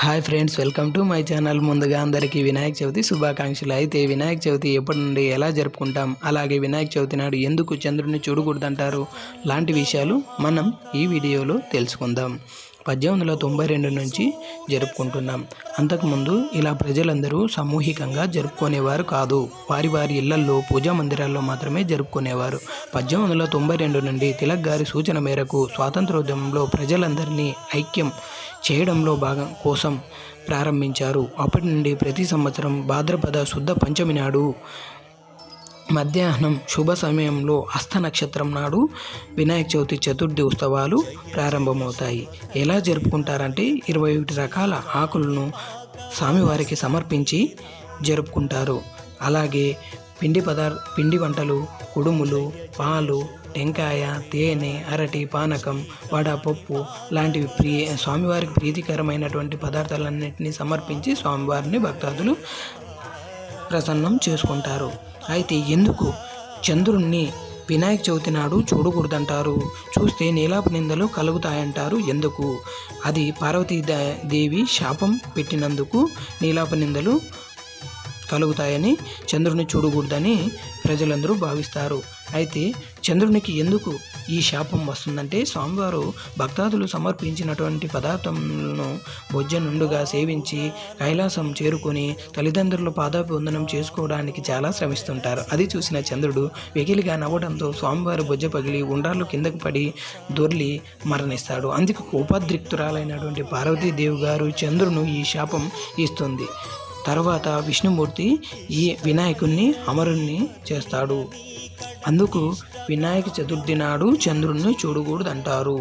Hi friends, welcome to my channel. ముందుగా అందరికీ వినాయక చవితి శుభాకాంక్షలు. అయితే వినాయక చవితి ఎప్పటి నుండి ఎలా జరుపుకుంటాం, అలాగే వినాయక చవితి నాడు ఎందుకు చంద్రుడిని చూడకూడదంటారు లాంటి విషయాలు మనం ఈ వీడియోలో తెలుసుకుందాం. 1892 నుంచి జరుపుకుంటున్నాం. అంతకుముందు ఇలా ప్రజలందరూ సామూహికంగా జరుపుకునేవారు కాదు. వారి వారి ఇళ్లల్లో పూజా మందిరాల్లో మాత్రమే జరుపుకునేవారు. 1892 నుండి తిలక్ గారి సూచన మేరకు స్వాతంత్రోద్యమంలో ప్రజలందరినీ ఐక్యం చేయడంలో భాగం కోసం ప్రారంభించారు. అప్పటి నుండి ప్రతి సంవత్సరం భాద్రపద శుద్ధ పంచమి నాడు మధ్యాహ్నం శుభ సమయంలో హస్త నక్షత్రం నాడు వినాయక చవితి చతుర్థి ఉత్సవాలు ప్రారంభమవుతాయి. ఎలా జరుపుకుంటారంటే 21 రకాల ఆకులను స్వామివారికి సమర్పించి జరుపుకుంటారు. అలాగే పిండి వంటలు, కుడుములు, పాలు, టెంకాయ, తేనె, అరటి, పానకం, వడ, పప్పు లాంటివి స్వామివారికి ప్రీతికరమైనటువంటి పదార్థాలన్నింటినీ సమర్పించి స్వామివారిని భక్తాదులు ప్రసన్నం చేసుకుంటారు. అయితే ఎందుకు చంద్రుణ్ణి వినాయక చవితి నాడు చూడకూడదంటారు? చూస్తే నీలాప నిందలు కలుగుతాయంటారు. ఎందుకు? అది పార్వతీదేవి శాపం పెట్టినందుకు నీలాప నిందలు కలుగుతాయని చంద్రుని చూడకూడదని ప్రజలందరూ భావిస్తారు. అయితే చంద్రునికి ఎందుకు ఈ శాపం వస్తుందంటే, స్వామివారు భక్తాదులు సమర్పించినటువంటి పదార్థాలను భోజనుండుగా సేవించి కైలాసం చేరుకొని తల్లిదండ్రుల పాదాభివందనం చేసుకోవడానికి చాలా శ్రమిస్తుంటారు. అది చూసిన చంద్రుడు వెకిలిగా నవ్వడంతో స్వామివారి బొజ్జ పగిలి ఉండ్రాళ్ళు కిందకు పడి దొర్లి మరణిస్తాడు. అందుకు కోపాద్రిక్తురాలైనటువంటి పార్వతీదేవి గారు చంద్రును ఈ శాపం ఇస్తుంది. తర్వాత విష్ణుమూర్తి ఈ వినాయకుణ్ణి అమరుణ్ణి చేస్తాడు. అందుకు వినాయక చతుర్థి నాడు చంద్రుణ్ణి చూడకూడదంటారు.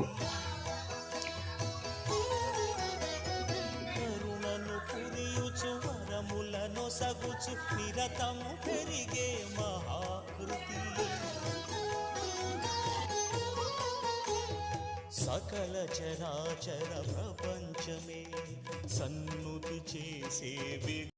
సకల చరాచర ప్రపంచమే సన్నుతి చేసే